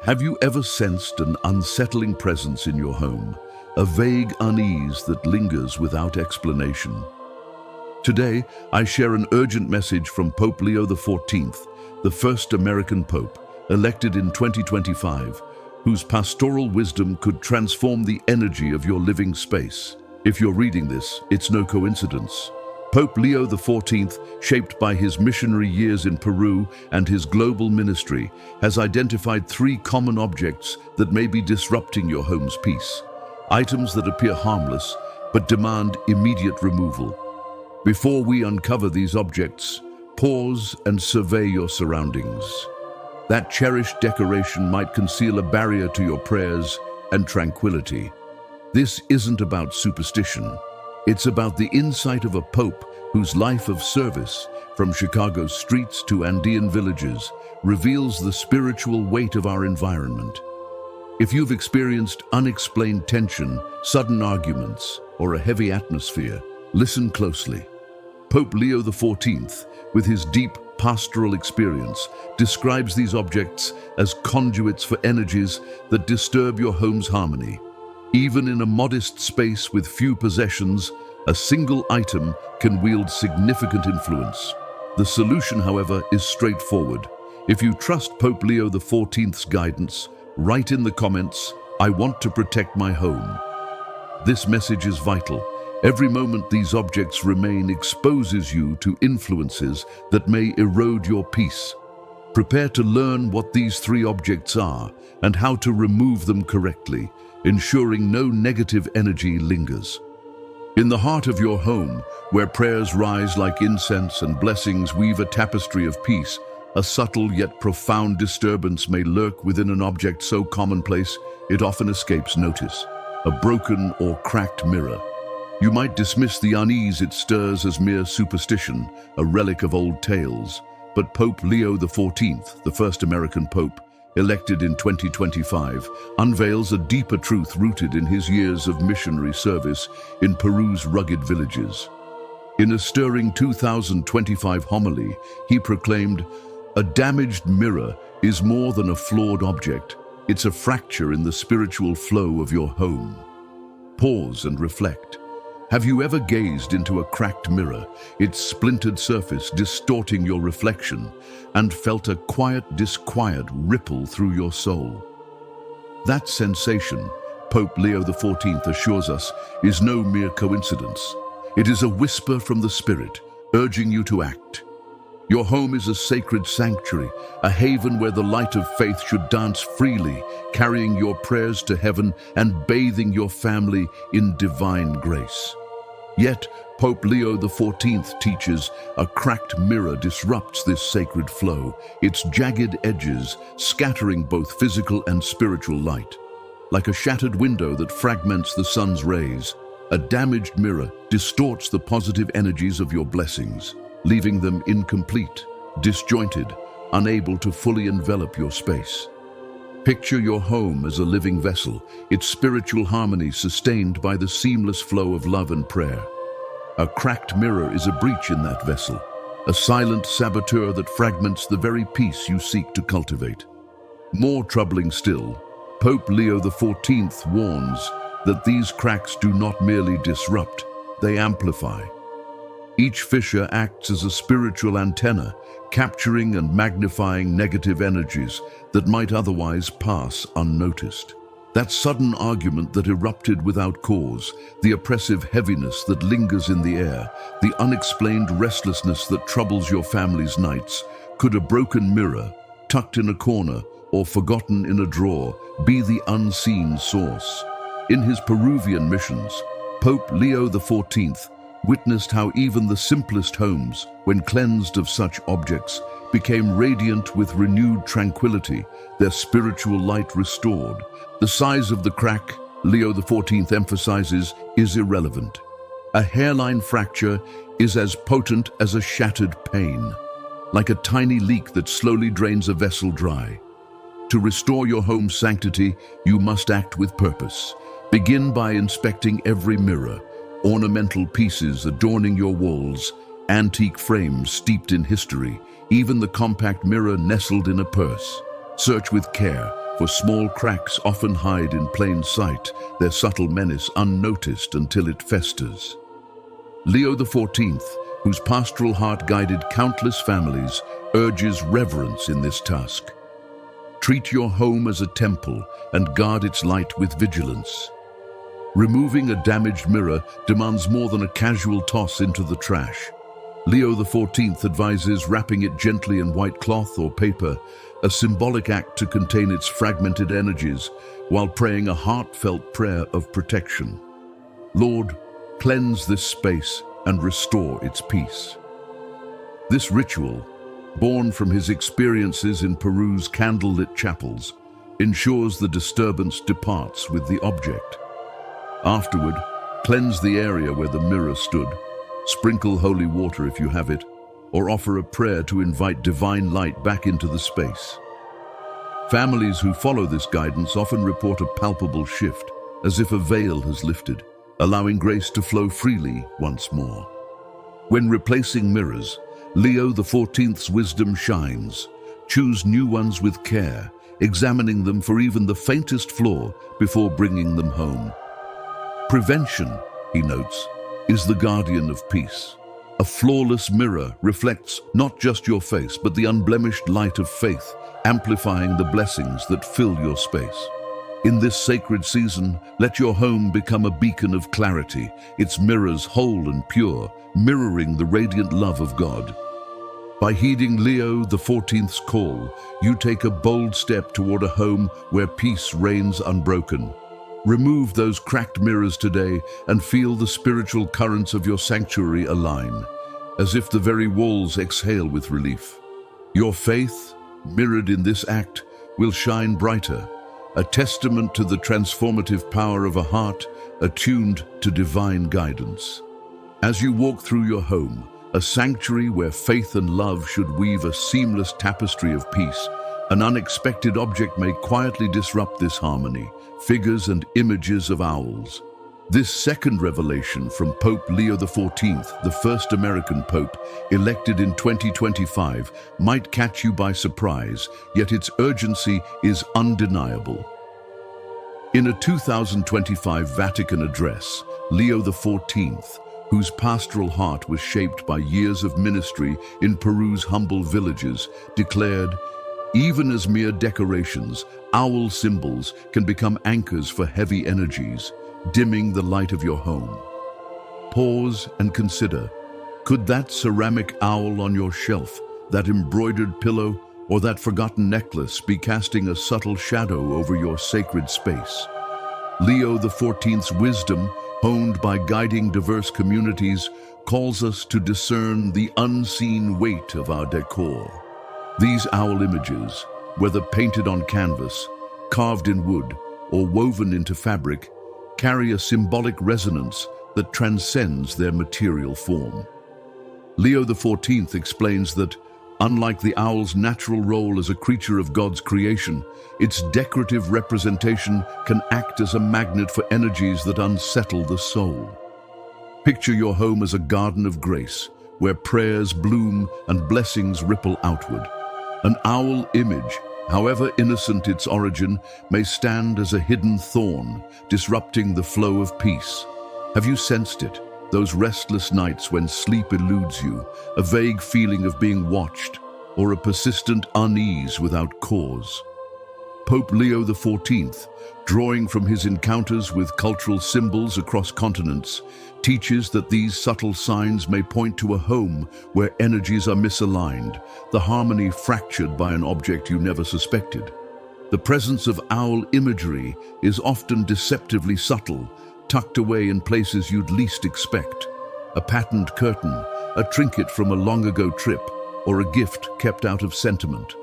Have you ever sensed an unsettling presence in your home, a vague unease that lingers without explanation? Today, I share an urgent message from Pope Leo XIV, the first American Pope, elected in 2025, whose pastoral wisdom could transform the energy of your living space. If you're reading this, it's no coincidence. Pope Leo XIV, shaped by his missionary years in Peru and his global ministry, has identified three common objects that may be disrupting your home's peace. Items that appear harmless, but demand immediate removal. Before we uncover these objects, pause and survey your surroundings. That cherished decoration might conceal a barrier to your prayers and tranquility. This isn't about superstition. It's about the insight of a pope whose life of service, from Chicago's streets to Andean villages, reveals the spiritual weight of our environment. If you've experienced unexplained tension, sudden arguments, or a heavy atmosphere, listen closely. Pope Leo XIV, with his deep pastoral experience, describes these objects as conduits for energies that disturb your home's harmony. Even in a modest space with few possessions, a single item can wield significant influence. The solution, however, is straightforward. If you trust Pope Leo XIV's guidance, write in the comments, "I want to protect my home." This message is vital. Every moment these objects remain exposes you to influences that may erode your peace. Prepare to learn what these three objects are and how to remove them correctly, ensuring no negative energy lingers. In the heart of your home, where prayers rise like incense and blessings weave a tapestry of peace, a subtle yet profound disturbance may lurk within an object so commonplace it often escapes notice: a broken or cracked mirror. You might dismiss the unease it stirs as mere superstition, a relic of old tales, but Pope Leo XIV, the first American Pope, elected in 2025, unveils a deeper truth rooted in his years of missionary service in Peru's rugged villages. In a stirring 2025 homily, he proclaimed, "A damaged mirror is more than a flawed object. It's a fracture in the spiritual flow of your home." Pause and reflect. Have you ever gazed into a cracked mirror, its splintered surface distorting your reflection, and felt a quiet disquiet ripple through your soul? That sensation, Pope Leo XIV assures us, is no mere coincidence. It is a whisper from the Spirit, urging you to act. Your home is a sacred sanctuary, a haven where the light of faith should dance freely, carrying your prayers to heaven and bathing your family in divine grace. Yet, Pope Leo XIV teaches a cracked mirror disrupts this sacred flow, its jagged edges scattering both physical and spiritual light. Like a shattered window that fragments the sun's rays, a damaged mirror distorts the positive energies of your blessings, leaving them incomplete, disjointed, unable to fully envelop your space. Picture your home as a living vessel, its spiritual harmony sustained by the seamless flow of love and prayer. A cracked mirror is a breach in that vessel, a silent saboteur that fragments the very peace you seek to cultivate. More troubling still, Pope Leo XIV warns that these cracks do not merely disrupt, they amplify. Each fissure acts as a spiritual antenna, capturing and magnifying negative energies that might otherwise pass unnoticed. That sudden argument that erupted without cause, the oppressive heaviness that lingers in the air, the unexplained restlessness that troubles your family's nights, could a broken mirror, tucked in a corner or forgotten in a drawer, be the unseen source? In his Peruvian missions, Pope Leo XIV witnessed how even the simplest homes, when cleansed of such objects, became radiant with renewed tranquility, their spiritual light restored. The size of the crack, Leo XIV emphasizes, is irrelevant. A hairline fracture is as potent as a shattered pane, like a tiny leak that slowly drains a vessel dry. To restore your home's sanctity, you must act with purpose. Begin by inspecting every mirror, ornamental pieces adorning your walls, antique frames steeped in history, even the compact mirror nestled in a purse. Search with care, for small cracks often hide in plain sight, their subtle menace unnoticed until it festers. Leo XIV, whose pastoral heart guided countless families, urges reverence in this task. Treat your home as a temple and guard its light with vigilance. Removing a damaged mirror demands more than a casual toss into the trash. Leo XIV advises wrapping it gently in white cloth or paper, a symbolic act to contain its fragmented energies, while praying a heartfelt prayer of protection. Lord, cleanse this space and restore its peace. This ritual, born from his experiences in Peru's candlelit chapels, ensures the disturbance departs with the object. Afterward, cleanse the area where the mirror stood, sprinkle holy water if you have it, or offer a prayer to invite divine light back into the space. Families who follow this guidance often report a palpable shift, as if a veil has lifted, allowing grace to flow freely once more. When replacing mirrors, Leo XIV's wisdom shines. Choose new ones with care, examining them for even the faintest flaw before bringing them home. Prevention, he notes, is the guardian of peace. A flawless mirror reflects not just your face, but the unblemished light of faith, amplifying the blessings that fill your space. In this sacred season, let your home become a beacon of clarity, its mirrors whole and pure, mirroring the radiant love of God. By heeding Leo XIV's call, you take a bold step toward a home where peace reigns unbroken. Remove those cracked mirrors today and feel the spiritual currents of your sanctuary align, as if the very walls exhale with relief. Your faith, mirrored in this act, will shine brighter, a testament to the transformative power of a heart attuned to divine guidance. As you walk through your home, a sanctuary where faith and love should weave a seamless tapestry of peace, an unexpected object may quietly disrupt this harmony, figures and images of owls. This second revelation from Pope Leo XIV, the first American pope, elected in 2025, might catch you by surprise, yet its urgency is undeniable. In a 2025 Vatican address, Leo XIV, whose pastoral heart was shaped by years of ministry in Peru's humble villages, declared, "Even as mere decorations, owl symbols can become anchors for heavy energies, dimming the light of your home." Pause and consider, could that ceramic owl on your shelf, that embroidered pillow, or that forgotten necklace be casting a subtle shadow over your sacred space? Leo XIV's wisdom, honed by guiding diverse communities, calls us to discern the unseen weight of our decor. These owl images, whether painted on canvas, carved in wood, or woven into fabric, carry a symbolic resonance that transcends their material form. Leo XIV explains that, unlike the owl's natural role as a creature of God's creation, its decorative representation can act as a magnet for energies that unsettle the soul. Picture your home as a garden of grace, where prayers bloom and blessings ripple outward. An owl image, however innocent its origin, may stand as a hidden thorn, disrupting the flow of peace. Have you sensed it? Those restless nights when sleep eludes you, a vague feeling of being watched, or a persistent unease without cause? Pope Leo XIV, drawing from his encounters with cultural symbols across continents, teaches that these subtle signs may point to a home where energies are misaligned, the harmony fractured by an object you never suspected. The presence of owl imagery is often deceptively subtle, tucked away in places you'd least expect. A patterned curtain, a trinket from a long-ago trip, or a gift kept out of sentiment.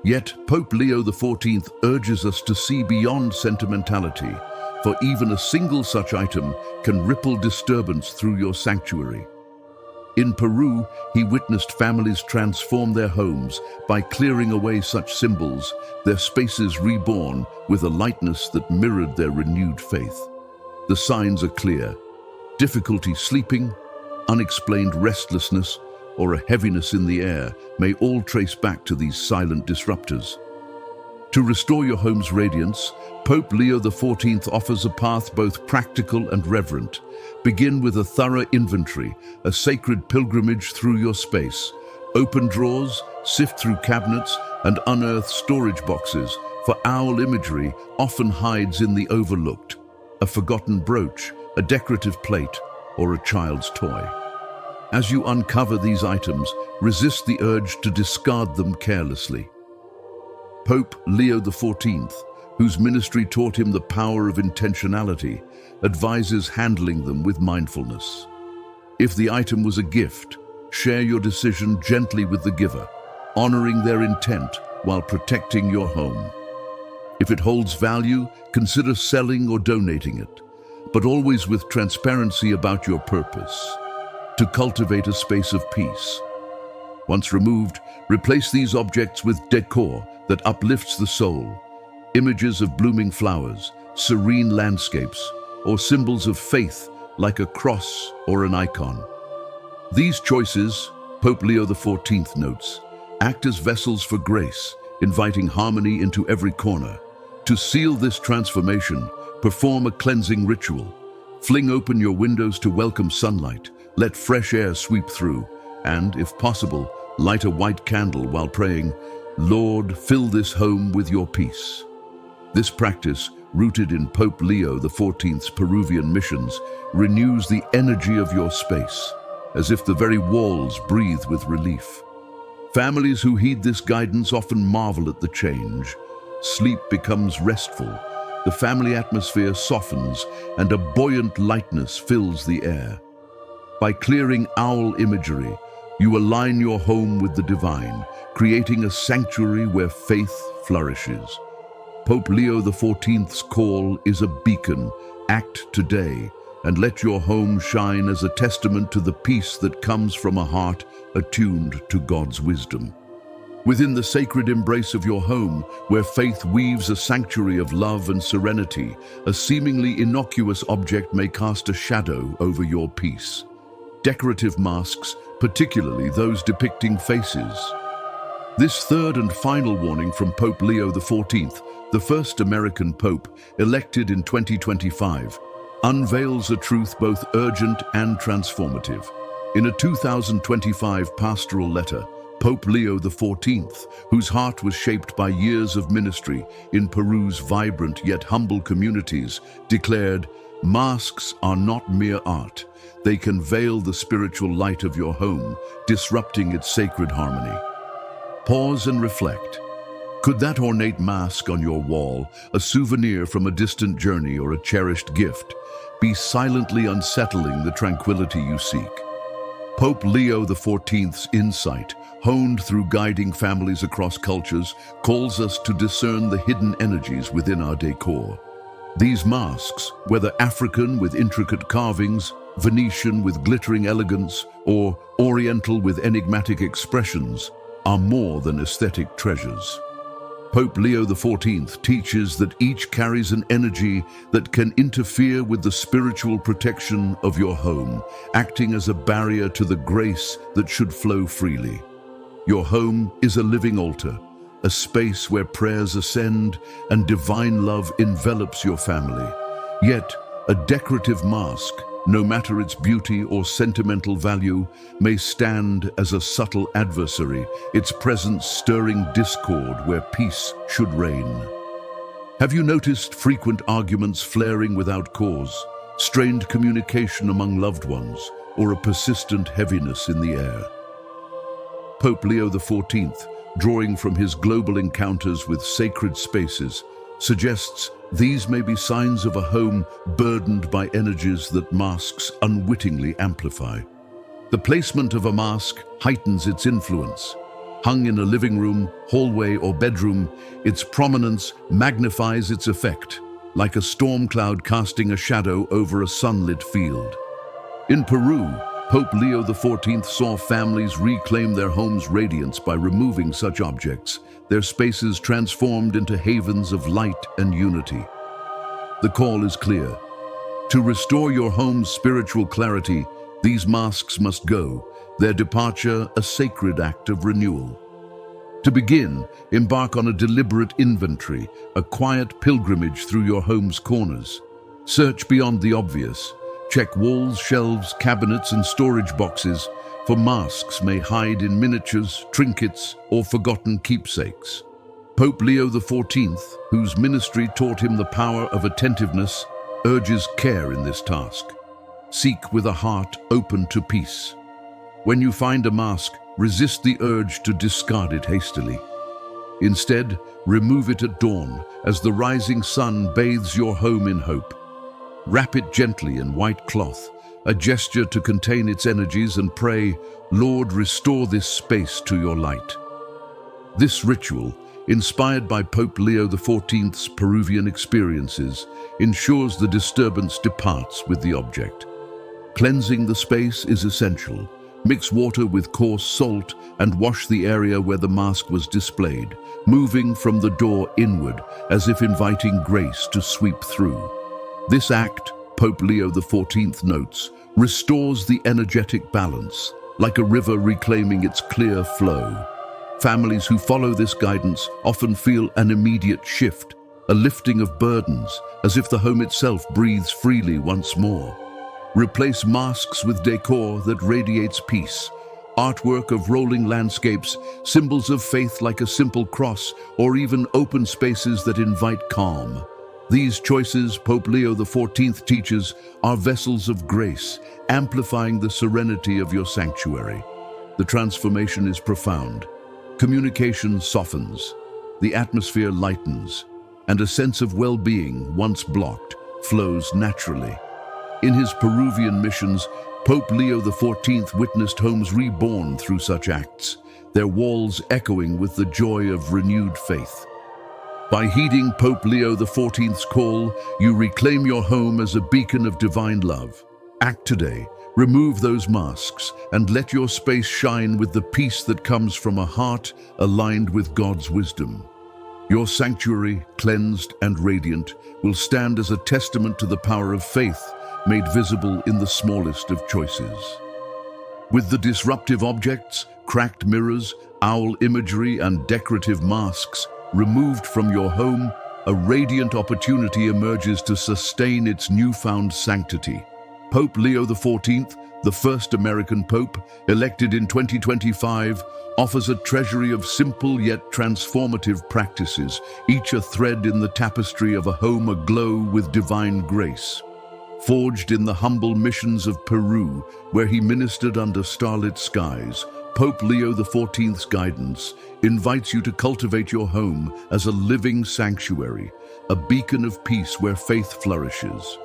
Yet, Pope Leo XIV urges us to see beyond sentimentality, for even a single such item can ripple disturbance through your sanctuary. In Peru, he witnessed families transform their homes by clearing away such symbols, their spaces reborn with a lightness that mirrored their renewed faith. The signs are clear: difficulty sleeping, unexplained restlessness, or a heaviness in the air may all trace back to these silent disruptors. To restore your home's radiance, Pope Leo XIV offers a path both practical and reverent. Begin with a thorough inventory, a sacred pilgrimage through your space. Open drawers, sift through cabinets, and unearth storage boxes, for owl imagery often hides in the overlooked. A forgotten brooch, a decorative plate, or a child's toy. As you uncover these items, resist the urge to discard them carelessly. Pope Leo XIV, whose ministry taught him the power of intentionality, advises handling them with mindfulness. If the item was a gift, share your decision gently with the giver, honoring their intent while protecting your home. If it holds value, consider selling or donating it, but always with transparency about your purpose, to cultivate a space of peace. Once removed, replace these objects with decor that uplifts the soul, images of blooming flowers, serene landscapes, or symbols of faith like a cross or an icon. These choices, Pope Leo XIV notes, act as vessels for grace, inviting harmony into every corner. To seal this transformation, perform a cleansing ritual. Fling open your windows to welcome sunlight, let fresh air sweep through, and, if possible, light a white candle while praying, "Lord, fill this home with your peace." This practice, rooted in Pope Leo XIV's Peruvian missions, renews the energy of your space, as if the very walls breathe with relief. Families who heed this guidance often marvel at the change. Sleep becomes restful, the family atmosphere softens, and a buoyant lightness fills the air. By clearing owl imagery, you align your home with the divine, creating a sanctuary where faith flourishes. Pope Leo XIV's call is a beacon. Act today, and let your home shine as a testament to the peace that comes from a heart attuned to God's wisdom. Within the sacred embrace of your home, where faith weaves a sanctuary of love and serenity, a seemingly innocuous object may cast a shadow over your peace. Decorative masks, particularly those depicting faces. This third and final warning from Pope Leo XIV, the first American pope elected in 2025, unveils a truth both urgent and transformative. In a 2025 pastoral letter, Pope Leo XIV, whose heart was shaped by years of ministry in Peru's vibrant yet humble communities, declared, "Masks are not mere art. They can veil the spiritual light of your home, disrupting its sacred harmony." Pause and reflect. Could that ornate mask on your wall, a souvenir from a distant journey or a cherished gift, be silently unsettling the tranquility you seek? Pope Leo XIV's insight, honed through guiding families across cultures, calls us to discern the hidden energies within our decor. These masks, whether African with intricate carvings, Venetian with glittering elegance, or Oriental with enigmatic expressions, are more than aesthetic treasures. Pope Leo XIV teaches that each carries an energy that can interfere with the spiritual protection of your home, acting as a barrier to the grace that should flow freely. Your home is a living altar, a space where prayers ascend and divine love envelops your family. Yet, a decorative mask, no matter its beauty or sentimental value, may stand as a subtle adversary, its presence stirring discord where peace should reign. Have you noticed frequent arguments flaring without cause, strained communication among loved ones, or a persistent heaviness in the air? Pope Leo XIV, drawing from his global encounters with sacred spaces, suggests these may be signs of a home burdened by energies that masks unwittingly amplify. The placement of a mask heightens its influence. Hung in a living room, hallway, or bedroom, its prominence magnifies its effect, like a storm cloud casting a shadow over a sunlit field. In Peru, Pope Leo XIV saw families reclaim their home's radiance by removing such objects, their spaces transformed into havens of light and unity. The call is clear. To restore your home's spiritual clarity, these masks must go, their departure a sacred act of renewal. To begin, embark on a deliberate inventory, a quiet pilgrimage through your home's corners. Search beyond the obvious. Check walls, shelves, cabinets, and storage boxes, for masks may hide in miniatures, trinkets, or forgotten keepsakes. Pope Leo XIV, whose ministry taught him the power of attentiveness, urges care in this task. Seek with a heart open to peace. When you find a mask, resist the urge to discard it hastily. Instead, remove it at dawn as the rising sun bathes your home in hope. Wrap it gently in white cloth, a gesture to contain its energies, and pray, "Lord, restore this space to your light." This ritual, inspired by Pope Leo XIV's Peruvian experiences, ensures the disturbance departs with the object. Cleansing the space is essential. Mix water with coarse salt and wash the area where the mask was displayed, moving from the door inward as if inviting grace to sweep through. This act, Pope Leo XIV notes, restores the energetic balance, like a river reclaiming its clear flow. Families who follow this guidance often feel an immediate shift, a lifting of burdens, as if the home itself breathes freely once more. Replace masks with decor that radiates peace, artwork of rolling landscapes, symbols of faith like a simple cross, or even open spaces that invite calm. These choices, Pope Leo XIV teaches, are vessels of grace, amplifying the serenity of your sanctuary. The transformation is profound. Communication softens, the atmosphere lightens, and a sense of well-being, once blocked, flows naturally. In his Peruvian missions, Pope Leo XIV witnessed homes reborn through such acts, their walls echoing with the joy of renewed faith. By heeding Pope Leo XIV's call, you reclaim your home as a beacon of divine love. Act today, remove those masks, and let your space shine with the peace that comes from a heart aligned with God's wisdom. Your sanctuary, cleansed and radiant, will stand as a testament to the power of faith, made visible in the smallest of choices. With the disruptive objects, cracked mirrors, owl imagery, and decorative masks removed from your home, a radiant opportunity emerges to sustain its newfound sanctity. Pope Leo XIV, the first American pope, elected in 2025, offers a treasury of simple yet transformative practices, each a thread in the tapestry of a home aglow with divine grace. Forged in the humble missions of Peru, where he ministered under starlit skies, Pope Leo XIV's guidance invites you to cultivate your home as a living sanctuary, a beacon of peace where faith flourishes.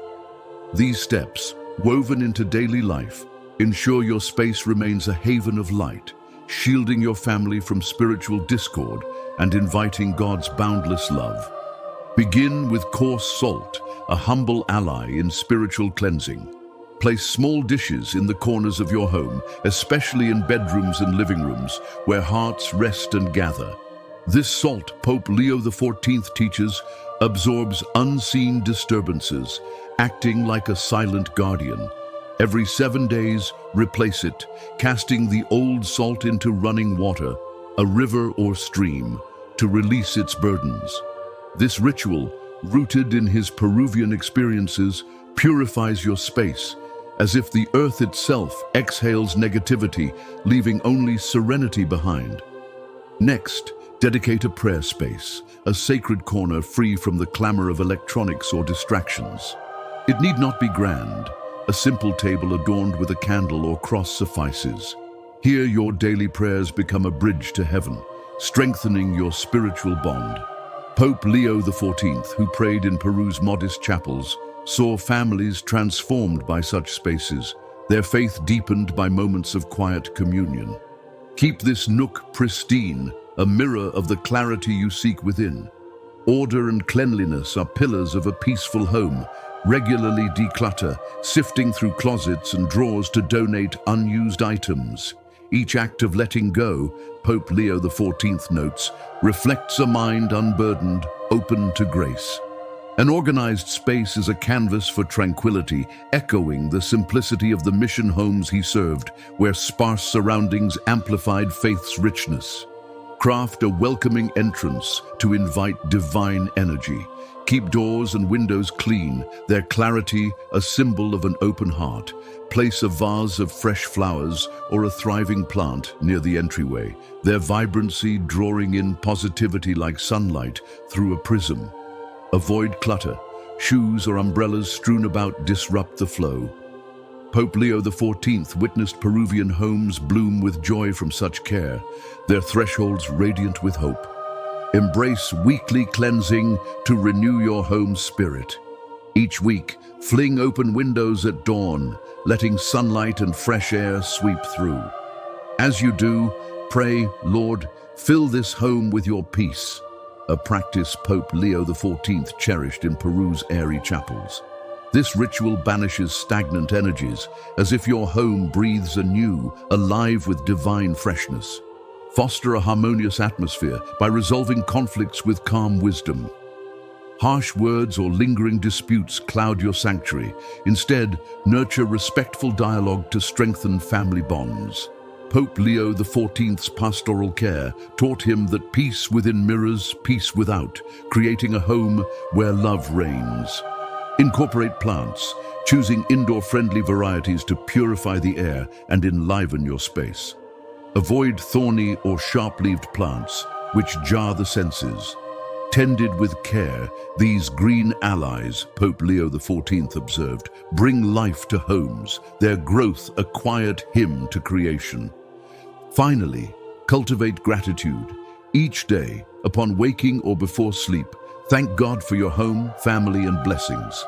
These steps, woven into daily life, ensure your space remains a haven of light, shielding your family from spiritual discord and inviting God's boundless love. Begin with coarse salt, a humble ally in spiritual cleansing. Place small dishes in the corners of your home, especially in bedrooms and living rooms, where hearts rest and gather. This salt, Pope Leo XIV teaches, absorbs unseen disturbances, acting like a silent guardian. Every 7 days, replace it, casting the old salt into running water, a river or stream, to release its burdens. This ritual, rooted in his Peruvian experiences, purifies your space, as if the earth itself exhales negativity, leaving only serenity behind. Next, dedicate a prayer space, a sacred corner free from the clamor of electronics or distractions. It need not be grand. A simple table adorned with a candle or cross suffices. Here your daily prayers become a bridge to heaven, strengthening your spiritual bond. Pope Leo XIV, who prayed in Peru's modest chapels, saw families transformed by such spaces, their faith deepened by moments of quiet communion. Keep this nook pristine, a mirror of the clarity you seek within. Order and cleanliness are pillars of a peaceful home. Regularly declutter, sifting through closets and drawers to donate unused items. Each act of letting go, Pope Leo XIV notes, reflects a mind unburdened, open to grace. An organized space is a canvas for tranquility, echoing the simplicity of the mission homes he served, where sparse surroundings amplified faith's richness. Craft a welcoming entrance to invite divine energy. Keep doors and windows clean, their clarity a symbol of an open heart. Place a vase of fresh flowers or a thriving plant near the entryway, their vibrancy drawing in positivity like sunlight through a prism. Avoid clutter. Shoes or umbrellas strewn about disrupt the flow. Pope Leo XIV witnessed Peruvian homes bloom with joy from such care, their thresholds radiant with hope. Embrace weekly cleansing to renew your home's spirit. Each week, fling open windows at dawn, letting sunlight and fresh air sweep through. As you do, pray, Lord, fill this home with your peace, a practice Pope Leo XIV cherished in Peru's airy chapels. This ritual banishes stagnant energies, as if your home breathes anew, alive with divine freshness. Foster a harmonious atmosphere by resolving conflicts with calm wisdom. Harsh words or lingering disputes cloud your sanctuary. Instead, nurture respectful dialogue to strengthen family bonds. Pope Leo XIV's pastoral care taught him that peace within mirrors peace without, creating a home where love reigns. Incorporate plants, choosing indoor-friendly varieties to purify the air and enliven your space. Avoid thorny or sharp-leaved plants, which jar the senses. Tended with care, these green allies, Pope Leo XIV observed, bring life to homes, their growth a quiet hymn to creation. Finally, cultivate gratitude. Each day, upon waking or before sleep, thank God for your home, family, and blessings.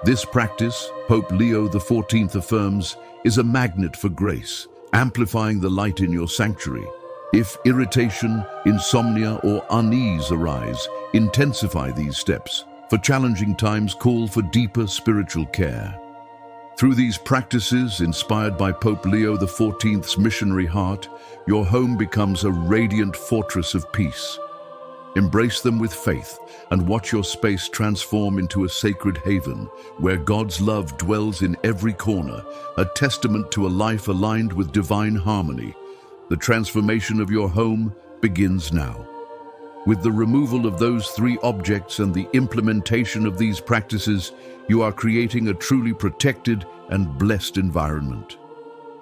This practice, Pope Leo XIV affirms, is a magnet for grace, amplifying the light in your sanctuary. If irritation, insomnia, or unease arise, intensify these steps. For challenging times, call for deeper spiritual care. Through these practices, inspired by Pope Leo XIV's missionary heart, your home becomes a radiant fortress of peace. Embrace them with faith and watch your space transform into a sacred haven where God's love dwells in every corner, a testament to a life aligned with divine harmony. The transformation of your home begins now. With the removal of those three objects and the implementation of these practices, you are creating a truly protected and blessed environment.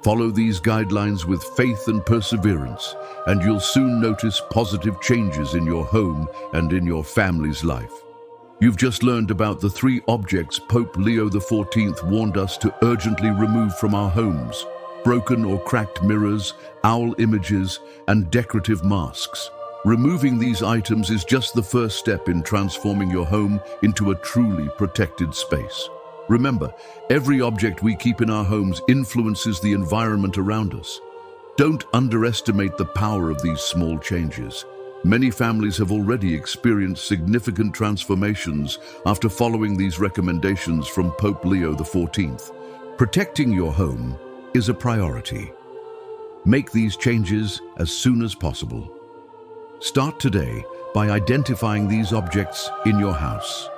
Follow these guidelines with faith and perseverance, and you'll soon notice positive changes in your home and in your family's life. You've just learned about the three objects Pope Leo XIV warned us to urgently remove from our homes: broken or cracked mirrors, owl images, and decorative masks. Removing these items is just the first step in transforming your home into a truly protected space. Remember, every object we keep in our homes influences the environment around us. Don't underestimate the power of these small changes. Many families have already experienced significant transformations after following these recommendations from Pope Leo XIV. Protecting your home is a priority. Make these changes as soon as possible. Start today by identifying these objects in your house.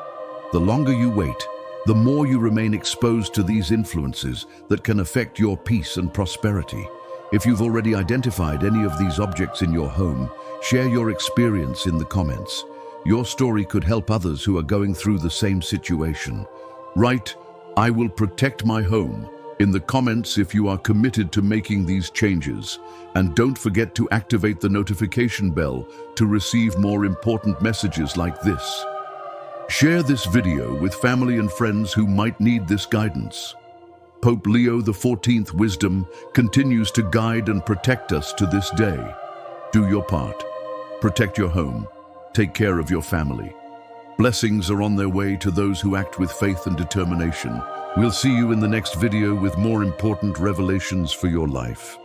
The longer you wait, the more you remain exposed to these influences that can affect your peace and prosperity. If you've already identified any of these objects in your home, share your experience in the comments. Your story could help others who are going through the same situation. Write, "I will protect my home," in the comments if you are committed to making these changes. And don't forget to activate the notification bell to receive more important messages like this. Share this video with family and friends who might need this guidance. Pope Leo XIV's wisdom continues to guide and protect us to this day. Do your part. Protect your home. Take care of your family. Blessings are on their way to those who act with faith and determination. We'll see you in the next video with more important revelations for your life.